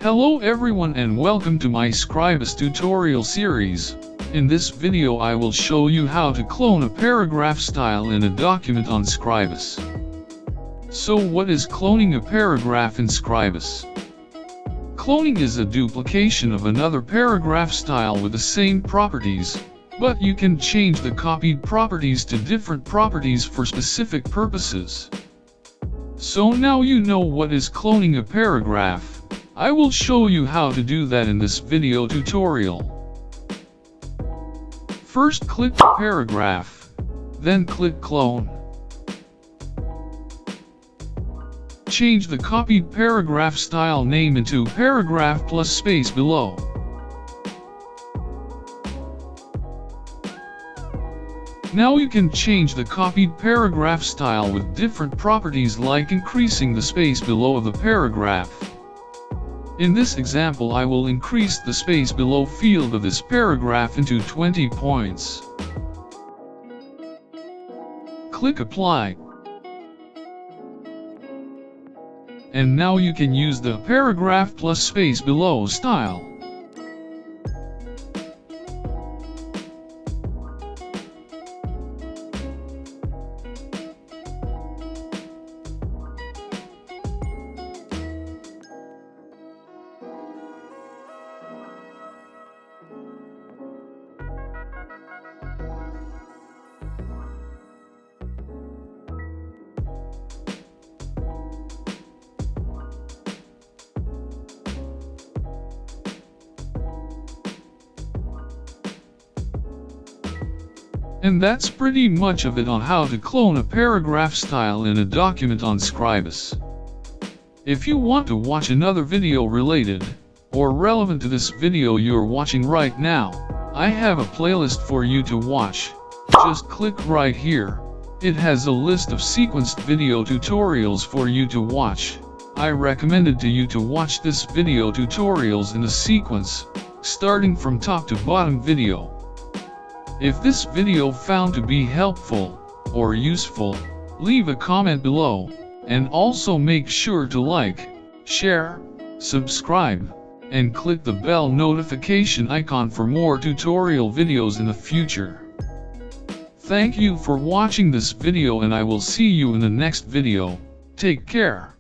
Hello everyone and welcome to my Scribus tutorial series. In this video I will show you how to clone a paragraph style in a document on Scribus. So what is cloning a paragraph in Scribus? Cloning is a duplication of another paragraph style with the same properties, but you can change the copied properties to different properties for specific purposes. So now you know what is cloning a paragraph. I will show you how to do that in this video tutorial. First click the paragraph, then click clone. Change the copied paragraph style name into paragraph plus space below. Now you can change the copied paragraph style with different properties like increasing the space below of the paragraph. In this example I will increase the space below field of this paragraph into 20 points. Click apply. And now you can use the paragraph plus space below style. And that's pretty much of it on how to clone a paragraph style in a document on Scribus. If you want to watch another video related, or relevant to this video you're watching right now, I have a playlist for you to watch. Just click right here. It has a list of sequenced video tutorials for you to watch. I recommended to you to watch this video tutorials in a sequence, starting from top to bottom video. If this video found to be helpful or useful, leave a comment below, and also make sure to like, share, subscribe, and click the bell notification icon for more tutorial videos in the future. Thank you for watching this video and I will see you in the next video. Take care.